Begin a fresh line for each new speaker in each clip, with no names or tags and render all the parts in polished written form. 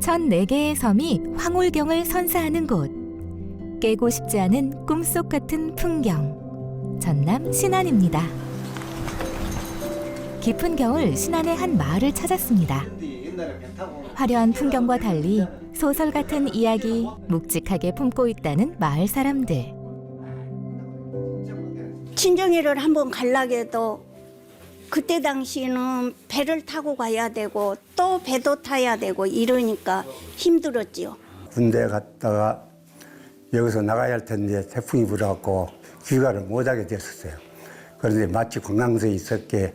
(1004개의) 섬이 황홀경을 선사하는 곳. 깨고 싶지 않은 꿈속 같은 풍경. 전남 신안입니다. 깊은 겨울 신안의 한 마을을 찾았습니다. 화려한 풍경과 달리 소설 같은 이야기 묵직하게 품고 있다는 마을 사람들.
친정일을 한번 가려고 해도 그때 당시에는 배를 타고 가야 되고 또 배도 타야 되고 이러니까 힘들었지요.
군대 갔다가 여기서 나가야 할 텐데 태풍이 불어갖고 귀가를 못하게 됐었어요. 그런데 마치 관광서에 있었기에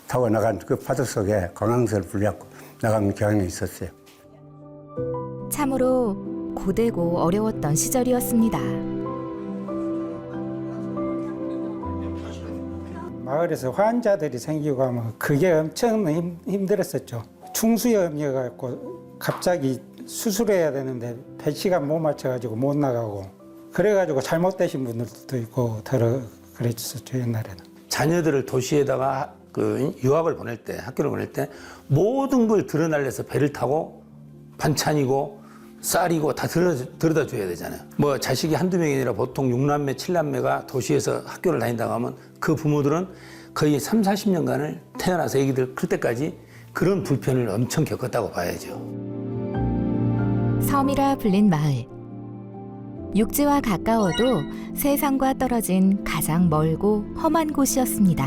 타고 나간 그 파도 속에 관광서를 불려갖고 나간 경향이 있었어요.
참으로 고되고 어려웠던 시절이었습니다.
마을에서 환자들이 생기고 하면 그게 엄청 힘들었었죠. 충수염이어갖고 갑자기 수술해야 되는데 배치가 못 맞춰가지고 못 나가고 그래가지고 잘못되신 분들도 있고 그랬었죠 옛날에는.
자녀들을 도시에다가 그 유학을 보낼 때, 학교를 보낼 때 모든 걸 드러날려서 배를 타고 반찬이고 쌀이고 다 들여다 줘야 되잖아요. 뭐 자식이 한두 명이 아니라 보통 6남매, 7남매가 도시에서 학교를 다닌다고 하면 그 부모들은 거의 3, 40년간을 태어나서 애기들 클 때까지 그런 불편을 엄청 겪었다고 봐야죠.
섬이라 불린 마을. 육지와 가까워도 세상과 떨어진 가장 멀고 험한 곳이었습니다.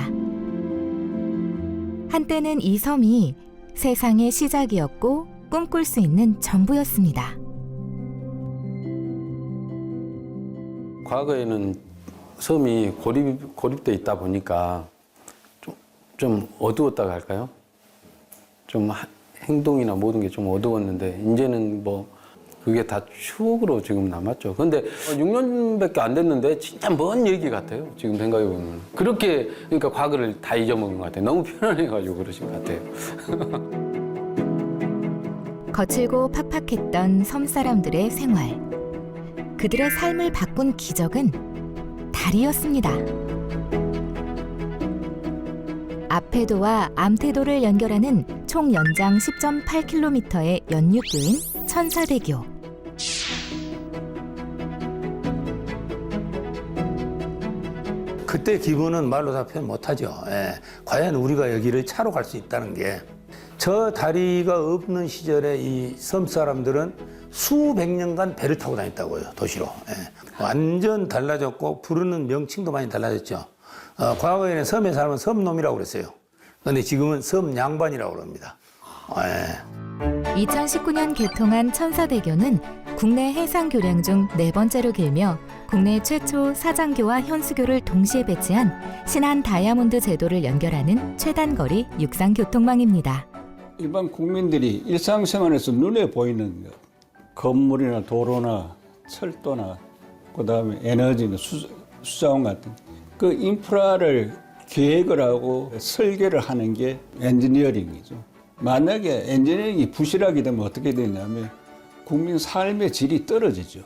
한때는 이 섬이 세상의 시작이었고 꿈꿀 수 있는 전부였습니다.
과거에는 섬이 고립돼 있다 보니까 좀 어두웠다고 할까요? 좀 행동이나 모든 게 좀 어두웠는데 이제는 뭐 그게 다 추억으로 지금 남았죠. 근데 6년밖에 안 됐는데 진짜 먼 얘기 같아요. 지금 생각해 보면. 그렇게 그러니까 과거를 다 잊어먹은 것 같아요. 너무 편안해가지고 그러신 것 같아요.
거칠고 팍팍했던 섬 사람들의 생활. 그들의 삶을 바꾼 기적은 달이었습니다. 앞태도와 암태도를 연결하는 총 연장 10.8km의 연륙교인 천사대교.
그때 기분은 말로 다 표현 못하죠. 예. 과연 우리가 여기를 차로 갈 수 있다는 게. 저 다리가 없는 시절에 이 섬 사람들은 수백 년간 배를 타고 다녔다고요, 도시로. 예. 완전 달라졌고 부르는 명칭도 많이 달라졌죠. 과거에는 섬에 살면 섬놈이라고 그랬어요. 그런데 지금은 섬 양반이라고 그럽니다. 예.
2019년 개통한 천사대교는 국내 해상 교량 중 4번째로 길며 국내 최초 사장교와 현수교를 동시에 배치한 신안 다이아몬드 제도를 연결하는 최단거리 육상 교통망입니다.
일반 국민들이 일상생활에서 눈에 보이는 것, 건물이나 도로나 철도나 그다음에 에너지나 수자원 같은 그 인프라를 계획을 하고 설계를 하는 게 엔지니어링이죠. 만약에 엔지니어링이 부실하게 되면 어떻게 되냐면 국민 삶의 질이 떨어지죠.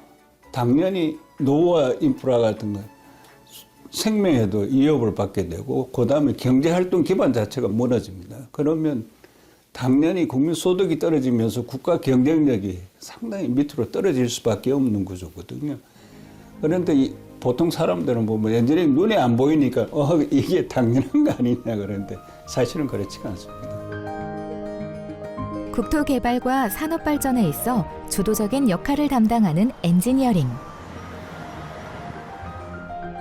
당연히 노후와 인프라 같은 건 생명에도 위협을 받게 되고 그다음에 경제활동 기반 자체가 무너집니다. 그러면 당연히 국민 소득이 떨어지면서 국가 경쟁력이 상당히 밑으로 떨어질 수밖에 없는 구조거든요. 그런데 보통 사람들은 보면 엔지니어링 눈에 안 보이니까 이게 당연한 거 아니냐 그러는데 사실은 그렇지가 않습니다.
국토개발과 산업발전에 있어 주도적인 역할을 담당하는 엔지니어링.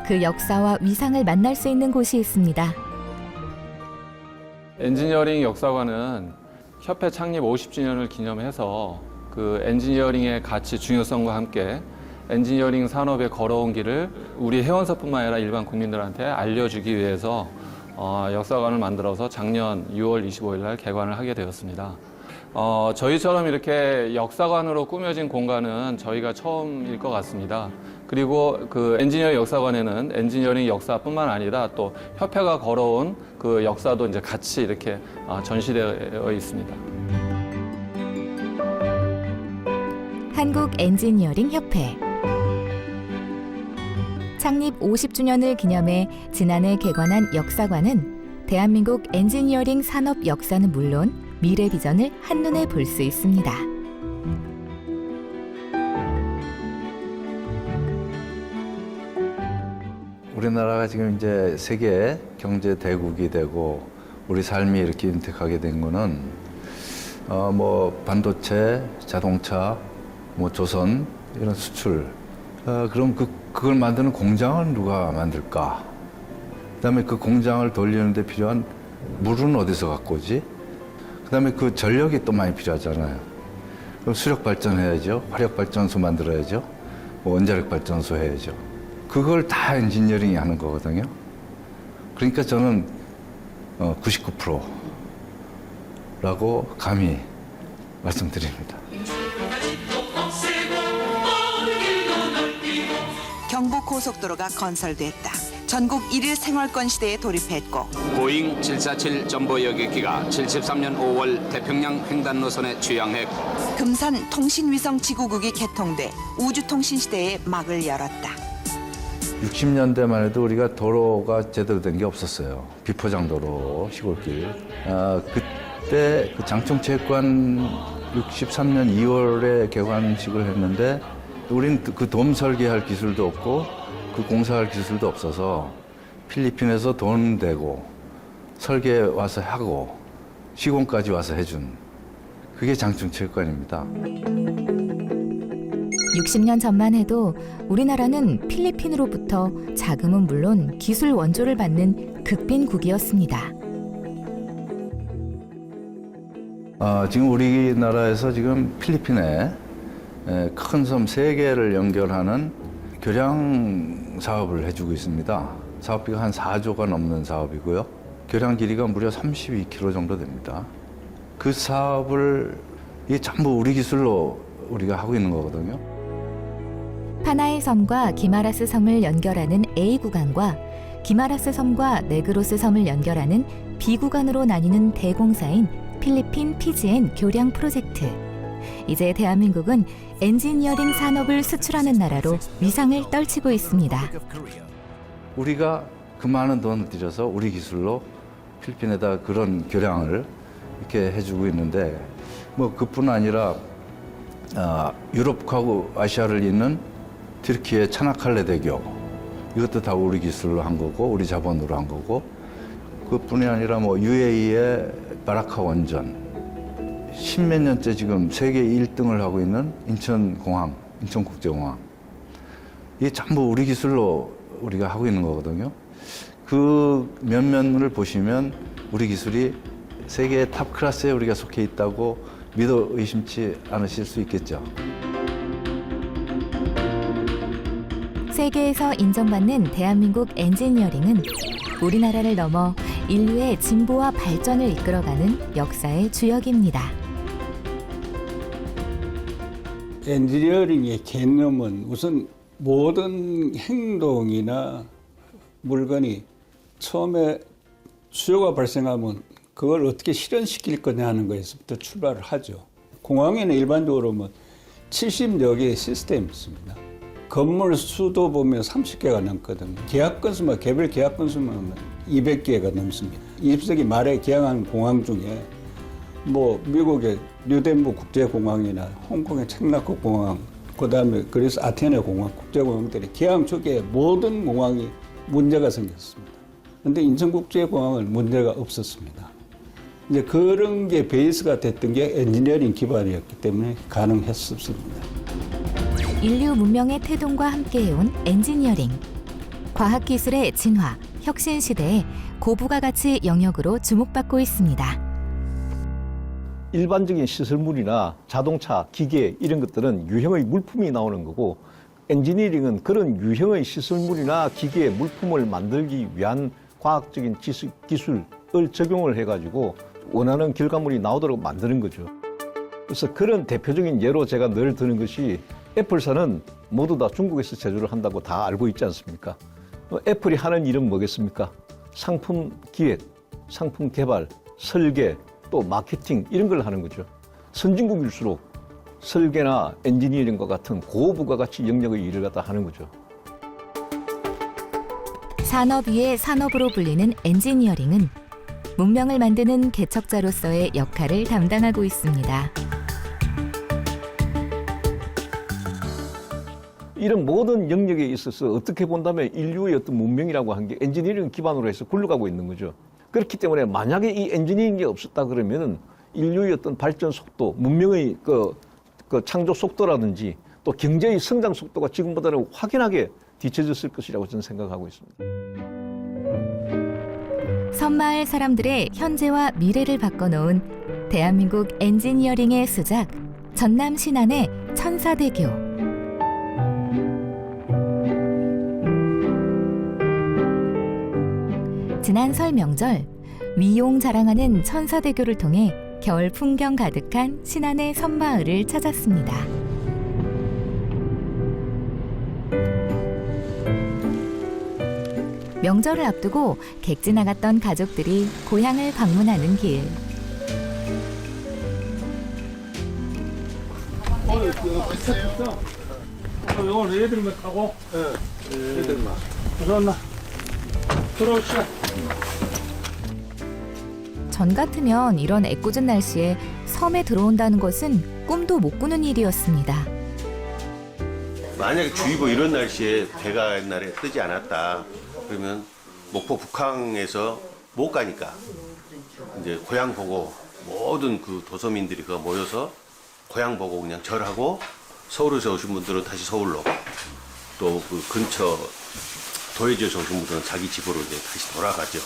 그 역사와 위상을 만날 수 있는 곳이 있습니다.
엔지니어링 역사관은 협회 창립 50주년을 기념해서 그 엔지니어링의 가치 중요성과 함께 엔지니어링 산업의 걸어온 길을 우리 회원사뿐만 아니라 일반 국민들한테 알려주기 위해서 역사관을 만들어서 작년 6월 25일 날 개관을 하게 되었습니다. 저희처럼 이렇게 역사관으로 꾸며진 공간은 저희가 처음일 것 같습니다. 그리고 그 엔지니어링 역사관에는 엔지니어링 역사뿐만 아니라 또 협회가 걸어온 그 역사도 이제 같이 이렇게 전시되어 있습니다.
한국 엔지니어링 협회. 창립 50주년을 기념해 지난해 개관한 역사관은 대한민국 엔지니어링 산업 역사는 물론 미래 비전을 한눈에 볼 수 있습니다.
우리나라가 지금 이제 세계 경제 대국이 되고 우리 삶이 이렇게 윤택하게 된 거는 뭐 반도체, 자동차, 뭐 조선 이런 수출. 그럼 그걸 만드는 공장을 누가 만들까? 그다음에 그 공장을 돌리는데 필요한 물은 어디서 갖고 오지? 그다음에 그 전력이 또 많이 필요하잖아요. 그럼 수력 발전해야죠. 화력 발전소 만들어야죠. 뭐 원자력 발전소 해야죠. 그걸 다 엔지니어링이 하는 거거든요. 그러니까 저는 99%라고 감히 말씀드립니다.
경부고속도로가 건설됐다. 전국 1일 생활권 시대에 돌입했고
보잉 747 점보 여객기가 73년 5월 태평양 횡단 노선에 취항했고
금산 통신위성 지구국이 개통돼 우주통신 시대에 막을 열었다.
60년대만 해도 우리가 도로가 제대로 된 게 없었어요. 비포장도로 시골길. 그때 그 장충체육관 63년 2월에 개관식을 했는데 우린 그 돔 설계할 기술도 없고 그 공사할 기술도 없어서 필리핀에서 돈 대고 설계 와서 하고 시공까지 와서 해준 그게 장충체육관입니다.
60년 전만 해도 우리나라는 필리핀으로부터 자금은 물론 기술 원조를 받는 극빈국이었습니다.
지금 우리나라에서 지금 필리핀에 큰 섬 3개를 연결하는 교량 사업을 해주고 있습니다. 사업비가 한 4조가 넘는 사업이고요. 교량 길이가 무려 32km 정도 됩니다. 그 사업을 이게 전부 우리 기술로 우리가 하고 있는 거거든요.
파나의 섬과 기마라스 섬을 연결하는 A 구간과 기마라스 섬과 네그로스 섬을 연결하는 B 구간으로 나뉘는 대공사인 필리핀 PGN 교량 프로젝트. 이제 대한민국은 엔지니어링 산업을 수출하는 나라로 위상을 떨치고 있습니다.
우리가 그 많은 돈을 들여서 우리 기술로 필리핀에다 그런 교량을 이렇게 해주고 있는데 뭐 그뿐 아니라 유럽하고 아시아를 잇는 튀르키예 차나칼레 대교 이것도 다 우리 기술로 한 거고 우리 자본으로 한 거고 그뿐이 아니라 뭐 UAE의 바라카 원전 10몇 년째 지금 세계 1등을 하고 있는 인천공항, 인천국제공항 이게 전부 우리 기술로 우리가 하고 있는 거거든요. 그 면면을 보시면 우리 기술이 세계 탑 클래스에 우리가 속해 있다고 믿어 의심치 않으실 수 있겠죠.
세계에서 인정받는 대한민국 엔지니어링은 우리나라를 넘어 인류의 진보와 발전을 이끌어가는 역사의 주역입니다.
엔지니어링의 개념은 우선 모든 행동이나 물건이 처음에 수요가 발생하면 그걸 어떻게 실현시킬 거냐 하는 거에서부터 출발을 하죠. 공항에는 일반적으로 뭐 70여 개의 시스템이 있습니다. 건물 수도 보면 30개가 넘거든요. 계약 건수만, 개별 계약 건수만 200개가 넘습니다. 20세기 말에 개항한 공항 중에 뭐 미국의 뉴덴버 국제공항이나 홍콩의 챈라코 공항, 그다음에 그래서 아테네 공항, 국제공항들이 개항 초기에 모든 공항이 문제가 생겼습니다. 그런데 인천국제공항은 문제가 없었습니다. 이제 그런 게 베이스가 됐던 게 엔지니어링 기반이었기 때문에 가능했었습니다.
인류 문명의 태동과 함께해온 엔지니어링. 과학기술의 진화, 혁신 시대에 고부가 가치 영역으로 주목받고 있습니다.
일반적인 시설물이나 자동차, 기계 이런 것들은 유형의 물품이 나오는 거고 엔지니어링은 그런 유형의 시설물이나 기계, 물품을 만들기 위한 과학적인 기술을 적용을 해가지고 원하는 결과물이 나오도록 만드는 거죠. 그래서 그런 대표적인 예로 제가 늘 드는 것이 애플사는 모두 다 중국에서 제조를 한다고 다 알고 있지 않습니까? 애플이 하는 일은 뭐겠습니까? 상품 기획, 상품 개발, 설계, 또 마케팅 이런 걸 하는 거죠. 선진국일수록 설계나 엔지니어링과 같은 고부가가치 영역의 일을 갖다 하는 거죠.
산업 위의 산업으로 불리는 엔지니어링은 문명을 만드는 개척자로서의 역할을 담당하고 있습니다.
이런 모든 영역에 있어서 어떻게 본다면 인류의 어떤 문명이라고 한 게 엔지니어링 기반으로 해서 굴러가고 있는 거죠. 그렇기 때문에 만약에 이 엔지니어링이 없었다 그러면은 인류의 어떤 발전 속도, 문명의 그 창조 속도라든지 또 경제의 성장 속도가 지금보다는 확연하게 뒤처졌을 것이라고 저는 생각하고 있습니다.
섬마을 사람들의 현재와 미래를 바꿔놓은 대한민국 엔지니어링의 수작, 전남 신안의 천사대교. 지난 설 명절, 위용 자랑하는 천사대교를 통해 겨울 풍경 가득한 신안의 섬마을을 찾았습니다. 명절을 앞두고 객지 나갔던 가족들이 고향을 방문하는 길.
오늘 애들만 타고? 애들만. 들어왔나? 들어오시오.
전 같으면 이런 애꿎은 날씨에 섬에 들어온다는 것은 꿈도 못 꾸는 일이었습니다.
만약에 주의보 이런 날씨에 배가 옛날에 뜨지 않았다 그러면 목포 북항에서 못 가니까 이제 고향 보고 모든 그 도서민들이 그 모여서 고향 보고 그냥 절하고 서울에서 오신 분들은 다시 서울로 또 그 근처 도해지에서 오신 분들은 자기 집으로 이제 다시 돌아가죠.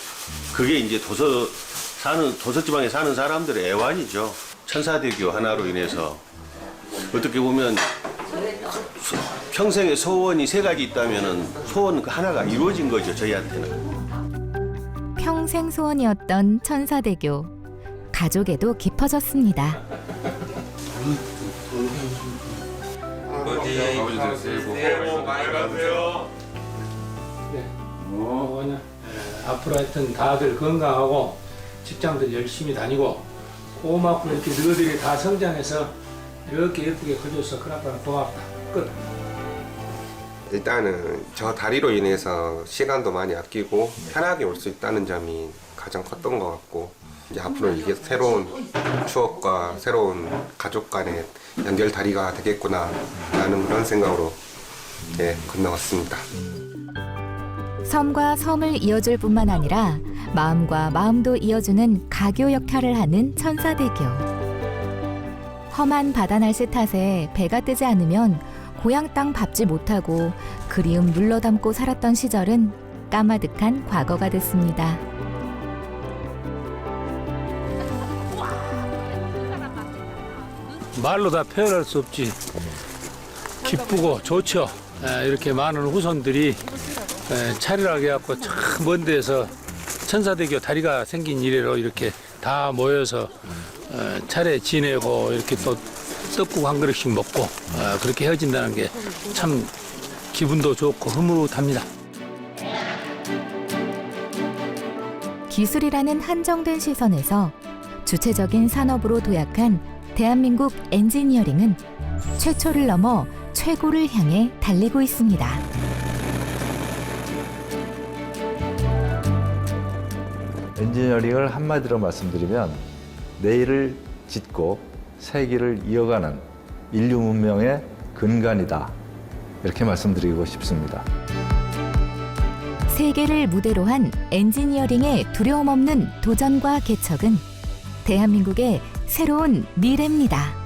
그게 이제 도서지방에 사는 사람들의 애환이죠. 천사대교 하나로 인해서 어떻게 보면 평생의 소원이 3가지 있다면은 소원 그 하나가 이루어진 거죠, 저희한테는.
평생 소원이었던 천사대교. 가족에도 깊어졌습니다.
앞으로 하여튼 다들 건강하고 직장들 열심히 다니고 고맙고 이렇게 너희들이 다 성장해서 이렇게 예쁘게 커져서 그나마 고맙다. 끝.
일단은 저 다리로 인해서 시간도 많이 아끼고 편하게 올 수 있다는 점이 가장 컸던 것 같고 이제 앞으로 이게 새로운 추억과 새로운 가족 간의 연결 다리가 되겠구나 라는 그런 생각으로 건너왔습니다.
섬과 섬을 이어줄 뿐만 아니라 마음과 마음도 이어주는 가교 역할을 하는 천사대교. 험한 바다 날씨 탓에 배가 뜨지 않으면 고향 땅 밟지 못하고 그리움 눌러담고 살았던 시절은 까마득한 과거가 됐습니다.
말로 다 표현할 수 없지. 기쁘고 좋죠. 이렇게 많은 후손들이 차례하게 해갖고 참 먼 데서 천사대교 다리가 생긴 이래로 이렇게 다 모여서 차례 지내고 이렇게 또 떡국 한 그릇씩 먹고 그렇게 헤어진다는 게 참 기분도 좋고 흐뭇합니다.
기술이라는 한정된 시선에서 주체적인 산업으로 도약한 대한민국 엔지니어링은 최초를 넘어 최고를 향해 달리고 있습니다.
엔지니어링을 한마디로 말씀드리면 내일을 짓고 세기를 이어가는 인류 문명의 근간이다. 이렇게 말씀드리고 싶습니다.
세계를 무대로 한 엔지니어링의 두려움 없는 도전과 개척은 대한민국의 새로운 미래입니다.